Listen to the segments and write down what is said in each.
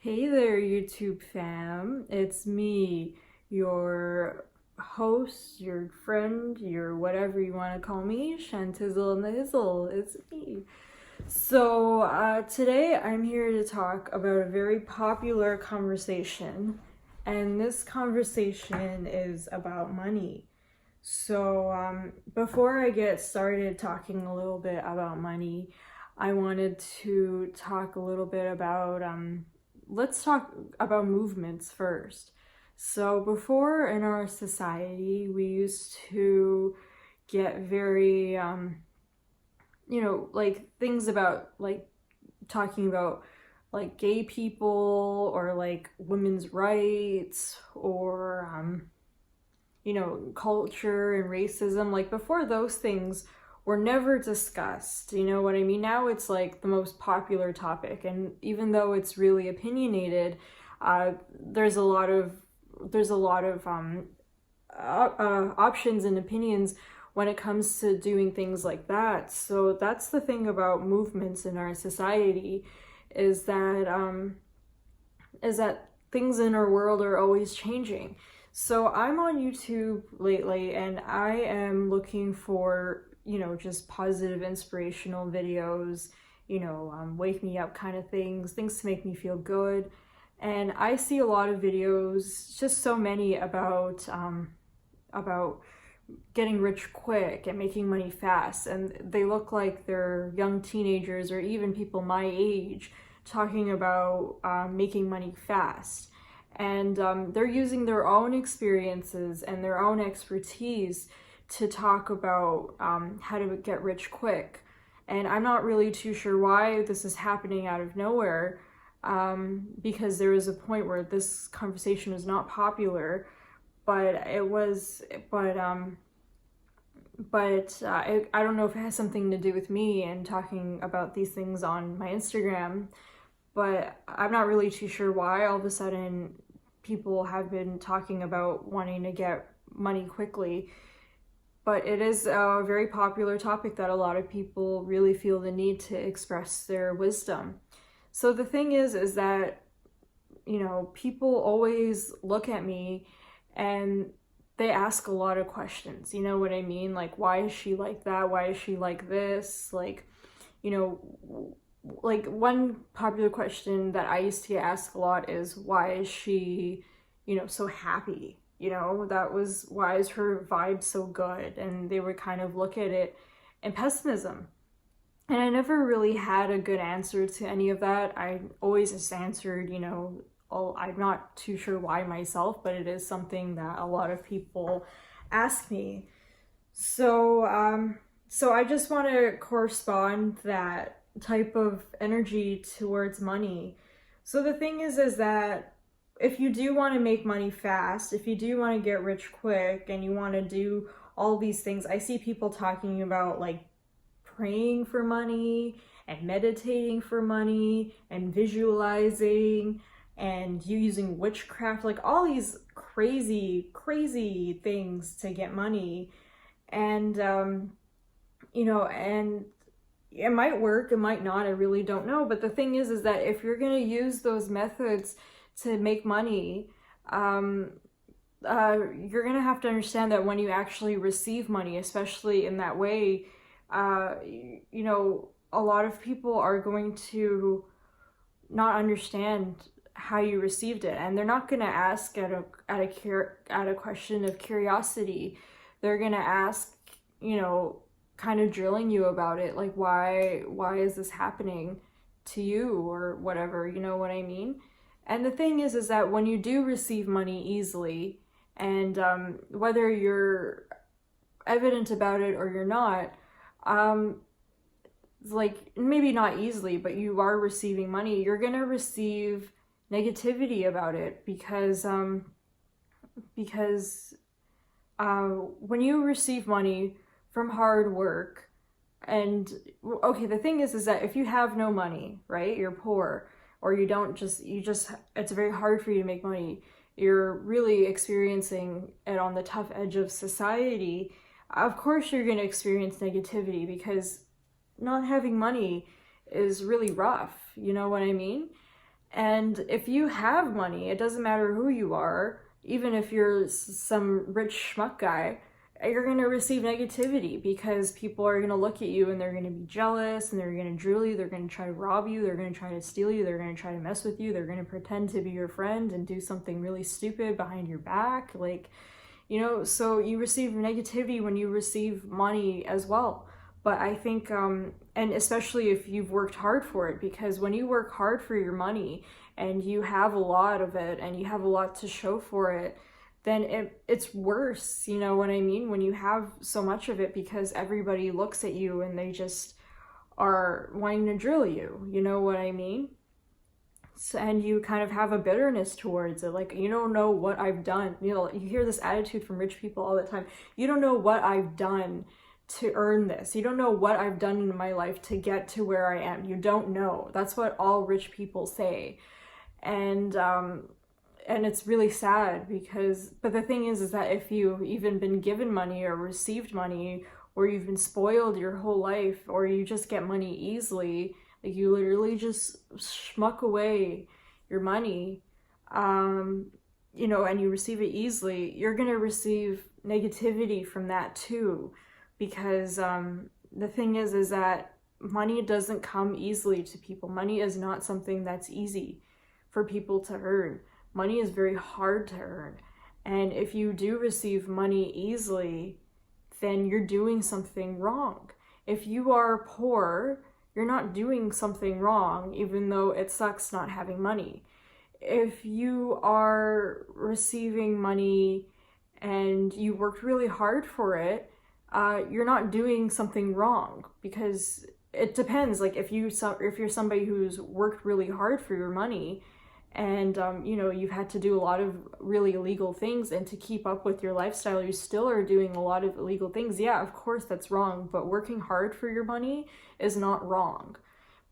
Hey there, YouTube fam. It's me, your host, your friend, your whatever you want to call me, Chantizzle and the Hizzle. It's me. Today I'm here to talk about a very popular conversation, and this conversation is about money. Before I get started talking a little bit about money, I wanted to talk a little bit about let's talk about movements first. So before in our society, we used to get very, like things about like talking about like gay people or like women's rights or, culture and racism. Like before those things were never discussed. You know what I mean? Now it's like the most popular topic, and even though it's really opinionated, there's a lot of options and opinions when it comes to doing things like that. So that's the thing about movements in our society, is that things in our world are always changing. So I'm on YouTube lately, and I am looking for just positive, inspirational videos, wake me up kind of things to make me feel good. And I see a lot of videos, just so many about getting rich quick and making money fast. And they look like they're young teenagers or even people my age talking about making money fast. And they're using their own experiences and their own expertise to talk about how to get rich quick. And I'm not really too sure why this is happening out of nowhere, because there was a point where this conversation was not popular, but I don't know if it has something to do with me and talking about these things on my Instagram, but I'm not really too sure why all of a sudden people have been talking about wanting to get money quickly. But it is a very popular topic that a lot of people really feel the need to express their wisdom. So the thing is that, people always look at me and they ask a lot of questions. You know what I mean? Like, why is she like that? Why is she like this? Like one popular question that I used to get asked a lot is, why is she, so happy? Why is her vibe so good? And they would kind of look at it in pessimism. And I never really had a good answer to any of that. I always just answered, I'm not too sure why myself, but it is something that a lot of people ask me. So I just want to correspond that type of energy towards money. So the thing is that if you do want to make money fast, if you do want to get rich quick and you want to do all these things, I see people talking about like praying for money and meditating for money and visualizing and using witchcraft, like all these crazy things to get money. And and it might work, it might not, I really don't know. But the thing is that if you're going to use those methods to make money, you're gonna have to understand that when you actually receive money, especially in that way, a lot of people are going to not understand how you received it, and they're not gonna ask at a question of curiosity. They're gonna ask, kind of drilling you about it, like why is this happening to you or whatever, you know what I mean? And the thing is that when you do receive money easily, and whether you're evident about it or you're not, like maybe not easily, but you are receiving money, you're gonna receive negativity about it because when you receive money from hard work, and okay, the thing is that if you have no money, right, you're poor, or it's very hard for you to make money, you're really experiencing it on the tough edge of society, of course you're going to experience negativity, because not having money is really rough, you know what I mean? And if you have money, it doesn't matter who you are, even if you're some rich schmuck guy, you're going to receive negativity because people are going to look at you and they're going to be jealous and they're going to drill you, they're going to try to rob you, they're going to try to steal you, they're going to try to mess with you, they're going to pretend to be your friend and do something really stupid behind your back. Like, you know, so you receive negativity when you receive money as well. But I think, and especially if you've worked hard for it, because when you work hard for your money and you have a lot of it and you have a lot to show for it, then it's worse, you know what I mean? When you have so much of it, because everybody looks at you and they just are wanting to drill you, you know what I mean? So, and you kind of have a bitterness towards it, like, you don't know what I've done. You know, you hear this attitude from rich people all the time. You don't know what I've done to earn this. You don't know what I've done in my life to get to where I am. You don't know. That's what all rich people say. And it's really sad because, but the thing is that if you've even been given money or received money, or you've been spoiled your whole life, or you just get money easily, like you literally just schmuck away your money, you know, and you receive it easily, you're gonna receive negativity from that too. Because the thing is that money doesn't come easily to people. Money is not something that's easy for people to earn. Money is very hard to earn. And if you do receive money easily, then you're doing something wrong. If you are poor, you're not doing something wrong, even though it sucks not having money. If you are receiving money and you worked really hard for it, you're not doing something wrong, because it depends. Like if you're somebody who's worked really hard for your money, and you know, you've had to do a lot of really illegal things, and to keep up with your lifestyle, you still are doing a lot of illegal things. Yeah, of course that's wrong, but working hard for your money is not wrong.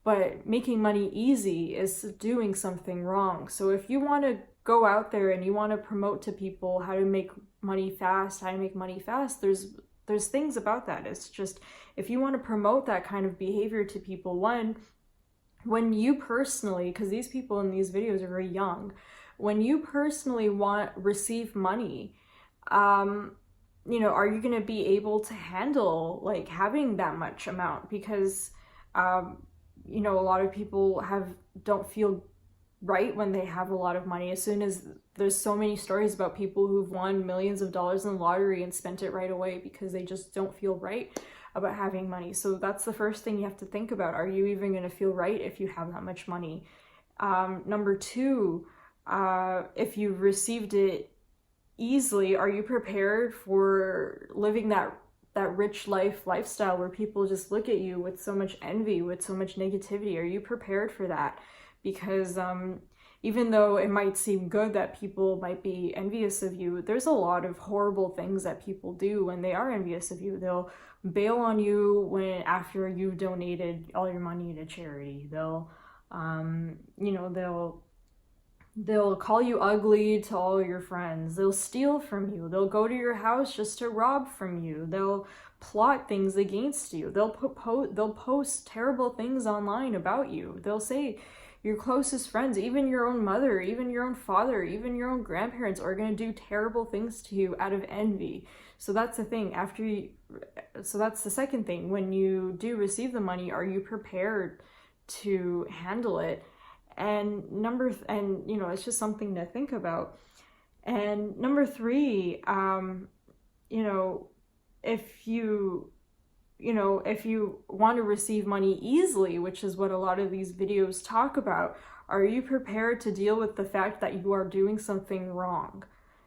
But making money easy is doing something wrong. So if you want to go out there and you want to promote to people how to make money fast, there's things about that. It's just, if you want to promote that kind of behavior to people, when you personally, because these people in these videos are very young, when you personally receive money, you know, are you going to be able to handle like having that much amount? Because, you know, a lot of people don't feel right when they have a lot of money. As soon as there's so many stories about people who've won millions of dollars in the lottery and spent it right away because they just don't feel right about having money. So that's the first thing you have to think about. Are you even going to feel right if you have that much money? Number two, if you've received it easily, are you prepared for living that rich lifestyle where people just look at you with so much envy, with so much negativity? Are you prepared for that? Because even though it might seem good that people might be envious of you, there's a lot of horrible things that people do when they are envious of you. They'll bail on you after you've donated all your money to charity. They'll you know, they'll call you ugly to all your friends. They'll steal from you. They'll go to your house just to rob from you. They'll plot things against you. They'll post terrible things online about you. They'll say your closest friends, even your own mother, even your own father, even your own grandparents are going to do terrible things to you out of envy. So that's the thing. So that's the second thing. When you do receive the money, are you prepared to handle it? And you know, it's just something to think about. And number three, you know, if you want to receive money easily, which is what a lot of these videos talk about, are you prepared to deal with the fact that you are doing something wrong?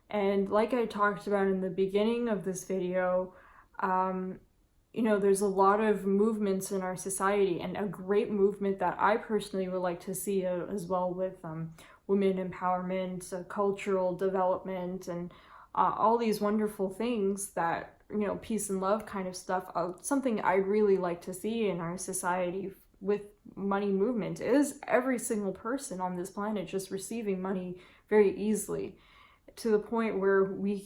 And like I talked about in the beginning of this video, you know, there's a lot of movements in our society, and a great movement that I personally would like to see as well with women empowerment, cultural development, and all these wonderful things that, you know, peace and love kind of stuff. Something I'd really like to see in our society with money movement is every single person on this planet just receiving money very easily, to the point where we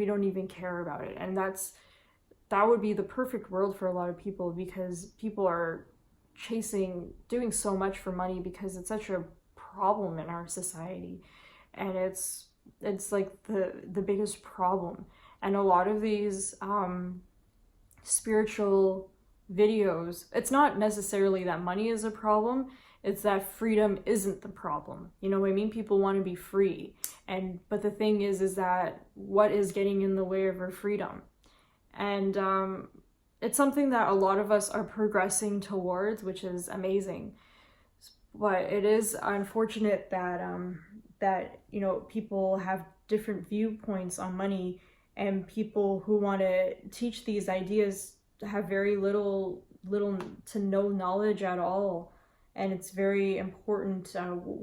don't even care about it. And that would be the perfect world for a lot of people, because people are doing so much for money because it's such a problem in our society, and it's like the biggest problem. And a lot of these spiritual videos, it's not necessarily that money is a problem, it's that freedom isn't the problem. You know what I mean? People want to be free, but the thing is that what is getting in the way of our freedom? And it's something that a lot of us are progressing towards, which is amazing. But it is unfortunate that you know, people have different viewpoints on money, and people who want to teach these ideas have very little to no knowledge at all. And it's very important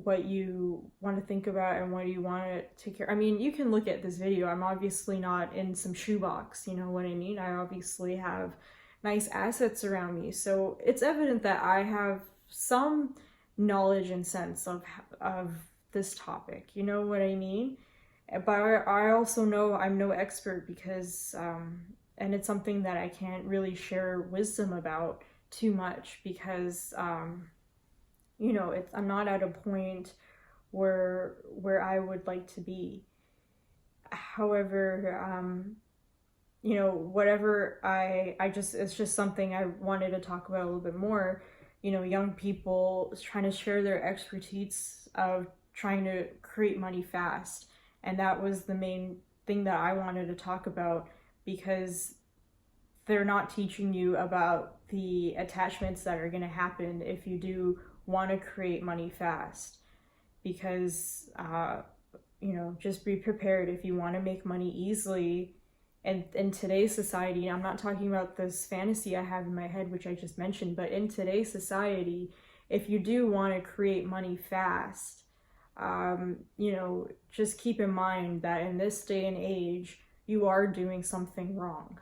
what you want to think about and what you want to take care. I mean, you can look at this video. I'm obviously not in some shoebox, you know what I mean? I obviously have nice assets around me. So it's evident that I have some knowledge and sense of this topic, you know what I mean? But I also know I'm no expert because, and it's something that I can't really share wisdom about too much because, you know, I'm not at a point where I would like to be. However, you know, whatever it's just something I wanted to talk about a little bit more. You know, young people trying to share their expertise of trying to create money fast. And that was the main thing that I wanted to talk about, because they're not teaching you about the attachments that are going to happen if you do want to create money fast. Because, you know, just be prepared if you want to make money easily. And in today's society, I'm not talking about this fantasy I have in my head, which I just mentioned, but in today's society, if you do want to create money fast, you know, just keep in mind that in this day and age, you are doing something wrong.